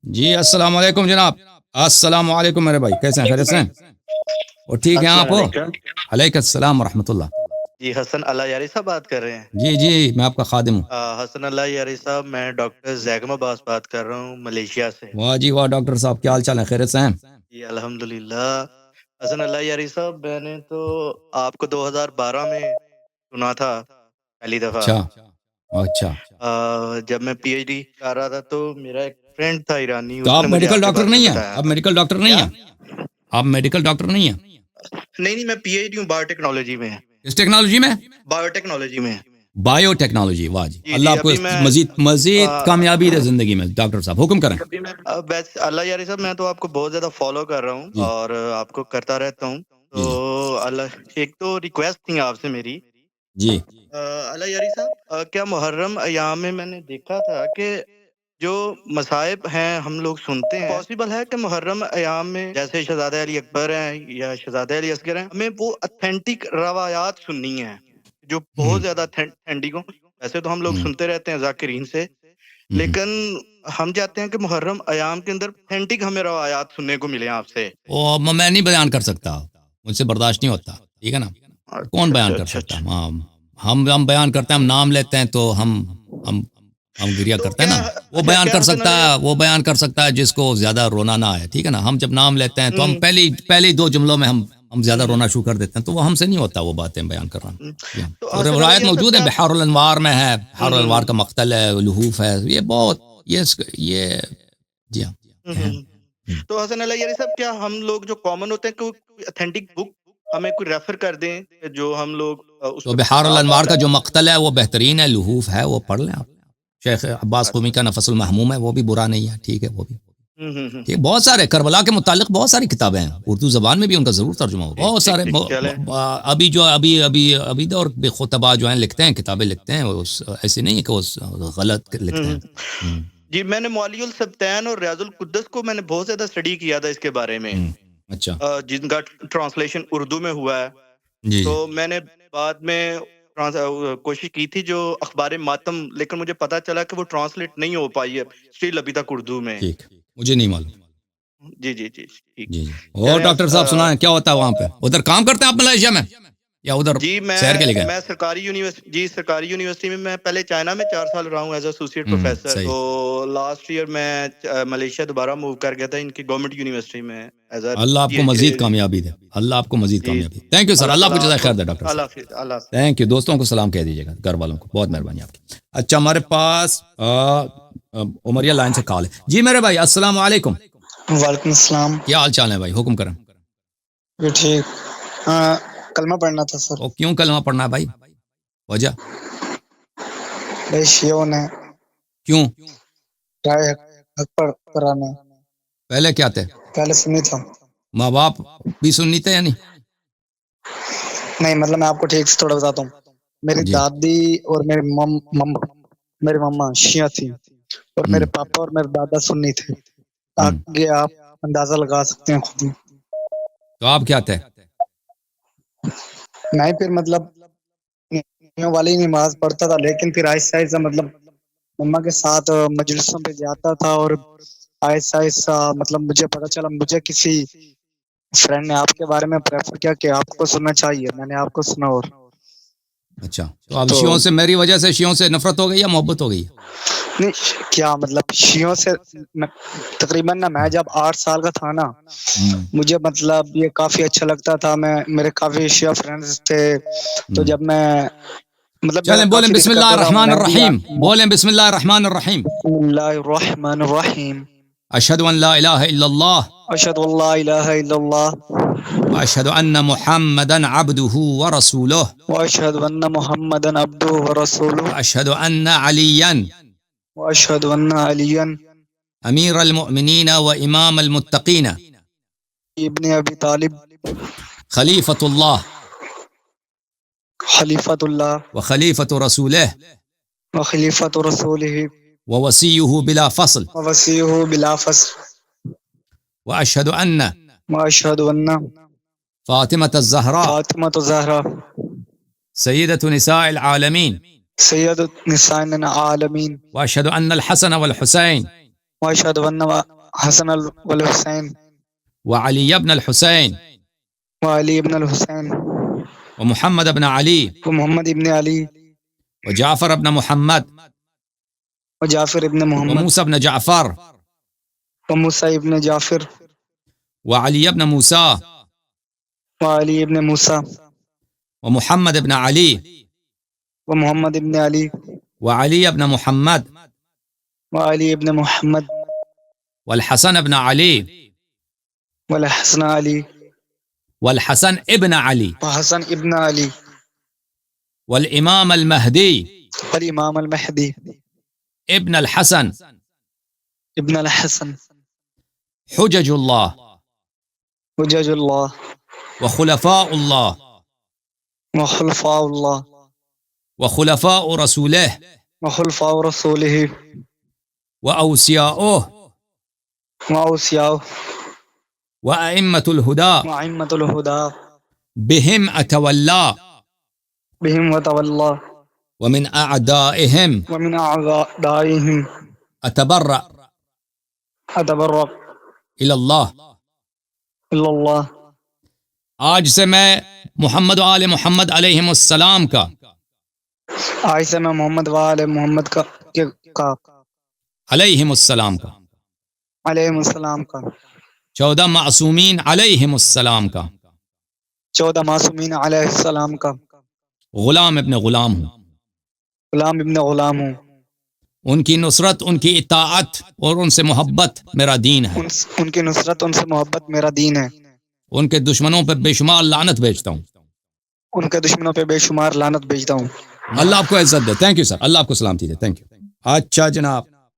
جی السلام علیکم جناب. السلام علیکم میرے بھائی, کیسے ہیں, خیریت سے ہیں؟ اور ٹھیک ہیں السلام آپ ہو؟ علیکم. علیکم السلام ورحمۃ اللہ. جی حسن اللہ یاری صاحب بات کر رہے ہیں. جی جی میں آپ کا خادم ہوں. حسن اللہ یاری صاحب, میں ڈاکٹر زیگم عباس بات کر رہا ہوں ملیشیا سے. واہ جی واہ ڈاکٹر صاحب, کیا حال چال ہے, خیریت سے ہیں؟ جی الحمدللہ. حسن اللہ یاری صاحب, میں نے تو آپ کو 2012 میں سنا تھا پہلی دفعہ. اچھا اچھا. جب میں پی ایچ ڈی کر رہا تھا تو میرا ایک فرینڈ تھا ایرانی, تو اس آپ نے مجھے میڈیکل آپ کے ڈاکٹر بارے میں نہیں ہیں؟ بتایا آپ تھا. میڈیکل ڈاکٹر نہیں کیا؟ ہیں؟ آپ میڈیکل ڈاکٹر نہیں ہیں؟ نہیں, میں پی ایچ ڈی ہوں بایو ٹیکنالوجی میں. اس ٹیکنالوجی میں؟ بایو ٹیکنالوجی میں. Bio technology. واہ جی, جی اللہ جی آپ کو ابھی میں مزید مزید کامیابی دے زندگی میں. ڈاکٹر صاحب حکم کریں. ویسے اللہ یاری صاحب, میں تو آپ کو بہت زیادہ فالو کر رہا ہوں جی اور آپ کو کرتا رہتا ہوں. جی جی تو اللہ, ایک تو ریکویسٹ تھی آپ سے میری. جی اللہ یاری صاحب, کیا محرم ایام میں نے دیکھا تھا کہ جو مصائب ہیں ہم لوگ سنتے ہیں, پاسبل ہے کہ محرم ایام میں جیسے شہزادہ علی اکبر ہیں یا شہزادہ علی اصغر ہیں, ہمیں وہ اتھینٹک روایات سننی ہیں جو ہوں بہت زیادہ اتھینٹک ہوں. ویسے تو ہم لوگ ہوں سنتے رہتے ہیں ذاکرین سے, ہوں. لیکن ہم چاہتے ہیں کہ محرم ایام کے اندر اتھینٹک ہمیں روایات سننے کو ملیں آپ سے. وہ میں نہیں بیان کر سکتا, مجھ سے برداشت نہیں ہوتا, ٹھیک ہے نا. کون اچھا بیان اچھا کر اچھا سکتا اچھا. ہے؟ ہم بیان کرتے ہیں, ہم نام لیتے ہیں تو ہم گریا تو کرتے ہیں کیا, نا. وہ اچھا بیان کیا کر حسن سکتا علی ہے, وہ بیان کر سکتا ہے جس کو زیادہ رونا نہ آئے, ٹھیک ہے نا. ہم جب نام لیتے ہیں تو ہم پہلی دو جملوں میں ہم زیادہ رونا شروع کر دیتے ہیں, تو وہ ہم سے نہیں ہوتا وہ باتیں بیان کرنا. جی ہاں, تو تو حسن علی روایت یار صاحب موجود ہے, کیا بحار الانوار میں ہے, بحار الانوار ہوں کا مقتل ہے, لحوف ہے, یہ بہت یہ جی ہاں ہیں. ہوں. تو حسن علی یاری صاحب, کیا ہم لوگ جو کامن ہوتے ہیں کوئی اتھینٹک بک ہمیں کوئی ریفر کر دیں جو ہم لوگ اس تو پہ بحار آپ الانوار کا جو مقتل ہے وہ بہترین ہے, لحوف ہے, وہ پڑھ لیں آپ. شیخ عباس قومی کا نفس المحموم ہے, وہ بھی برا نہیں ہے, ٹھیک ہے. وہ بھی ٹھیک. بہت سارے کربلا کے متعلق بہت ساری کتابیں ہیں, اردو زبان میں بھی ان کا ضرور ترجمہ ہو. ٹھیک بہت ٹھیک سارے ٹھیک چلیں. ابھی جو ابھی دور خطبہ جو ہیں لکھتے ہیں, کتابیں لکھتے ہیں, وہ ایسے نہیں ہے کہ وہ غلط لکھتے ہیں. جی, میں نے مولی السبتین اور ریاض القدس کو میں نے بہت زیادہ اسٹڈی کیا تھا اس کے بارے میں, اچھا جن کا ٹرانسلیشن اردو میں ہوا ہے. جی تو جی میں نے بعد میں کوشش کی تھی جو اخبار ماتم, لیکن مجھے پتا چلا کہ وہ ٹرانسلیٹ نہیں ہو پائی ہے اسٹل ابھی تک اردو میں. ٹھیک, مجھے نہیں معلوم. جی جی جی ٹھیک. جی جی. اور چلیں ڈاکٹر صاحب سنائیں, کیا ہوتا ہے وہاں پہ؟ ادھر کام کرتے ہیں آپ ملیشیا میں یا ادھر جی شہر کے لے گئے؟ میں سرکاری یونیورسٹی میں, میں پہلے چائنا میں 4 سال رہا ہوں ایز ایسوسیٹ پروفیسر. صحیح. تو لاسٹ ایئر میں ملیشیا دوبارہ موو کر گیا تھا ان کی گورنمنٹ یونیورسٹی میں ایز اے اللہ آپ کو مزید کامیابی دے, اللہ آپ کو مزید جی. کامیابی. تھینک یو سر, اللہ اللہ آپ تعالیٰ کو جزائے آپ خیر کو, دے ڈاکٹر اللہ صاحب. حافظ, اللہ حافظ. Thank you. دوستوں کو سلام کہہ دیجیے گا, گھر والوں کو, بہت مہربانی آپ کی. اچھا, ہمارے پاس عمریہ لائن سے کال ہے. جی میرے بھائی السلام علیکم. وعلیکم السلام. کیا حال چال ہے بھائی, حکم کریں. یہ ٹھیک. کلمہ پڑھنا تھا سر. اور کیوں کلمہ پڑھنا ہے بھائی, وجہ بھائی شیعوں نے کیوں؟ رائے حق پر کرانا. پہلے کیا تھے, پہلے سنی تھا. ماں باپ بھی سننی تھے یا نہیں؟ نہیں مطلب میں آپ کو ٹھیک سے تھوڑا بتاتا ہوں. میری جی دادی اور میری مما شیعہ تھی, اور میرے پاپا اور میرے دادا سنی تھے. آگے آپ اندازہ لگا سکتے ہیں خود. تو آپ کیا تھے؟ میں پھر مطلب والی نماز پڑھتا تھا, لیکن پھر آہستہ آہستہ مطلب مما کے ساتھ مجلسوں پہ جاتا تھا, اور آہستہ آہستہ مطلب مجھے پتا چلا, مجھے کسی فرینڈ نے آپ کے بارے میں پریفر کیا کہ آپ کو سننا چاہیے, میں نے آپ کو سنا. اور اچھا, تو اب تو شیعوں سے, میری وجہ سے شیعوں سے نفرت ہو گئی یا محبت ہو گئی؟ نہیں, کیا مطلب شیعوں سے تقریباً نا, میں جب 8 سال کا تھا نا, مجھے مطلب یہ کافی اچھا لگتا تھا. میرے کافی شیعہ فرینڈز تھے, تو جب میں مطلب میرا چلیں بولیں کافی دل بسم اللہ کرتا تھا الرحمن میں بھی. الرحیم, بولیں بسم اللہ الرحمن الرحیم. بسم اللہ الرحمن الرحیم. اشہد ان لا الہ الا اللہ اشہد ان لا الہ الا اللہ واشہد ان محمدا عبدہ ورسولہ واشہد ان محمدا عبدہ ورسولہ واشہد ان علیا واشہد ان علی امیر المؤمنین و امام المتقین ابن ابی طالب خلیفۃ اللہ خلیفۃ اللہ وخلیفۃ رسولہ وخلیفۃ رسولہ ووصیہ بلا فصل ووصیہ بلا فصل واشہد ان واشہد ان فاطمۃ الزہراء فاطمۃ الزہرا سیدۃ نساء العالمین سید نساء العالمین واشہد ان الحسن والحسین وأشهد أن حسن والحسين وعلي بن الحسين وعلي بن الحسين ومحمد بن علي ومحمد بن علي وجعفر بن محمد وجعفر بن محمد وموسى بن جعفر وموسى بن جعفر وعلي بن موسى وعلي بن موسى ومحمد بن علي ومحمد بن علي وعلي بن محمد وعلي بن محمد والحسن بن علي والحسن علي والحسن ابن علي وحسن ابن علي والإمام المهدي والإمام المهدي ابن الحسن ابن الحسن حجج الله حجج الله وخلفاء الله وخلفاء الله وخلفاء رسوله وخلفاء رسوله وأوصياؤه وأوصياؤه وأئمة الهدى وأئمة الهدى بهم أتولى بهم وتولى ومن أعدائهم ومن أعدائهم أتبرأ أتبرأ إلى الله. إلا الله. آج سے میں محمد و آل محمد علیہم السلام کا آج سے میں محمد و آل محمد کا علیہم السلام کا علیہم السلام کا 14 معصومین علیہم السلام کا 14 معصومین علیہ السلام کا غلام ابن غلام ہوں. غلام ابن غلام ہوں. ان کی نصرت، ان کی اطاعت اور ان سے محبت میرا دین ہے. ان کی نصرت، ان سے محبت میرا دین ہے. ان کے دشمنوں پہ بے شمار لعنت بھیجتا ہوں. ان کے دشمنوں پہ بے شمار لعنت بھیجتا ہوں. اللہ آپ کو عزت دے. Thank you sir. اللہ آپ کو سلامتی دے. Thank you. اچھا جناب.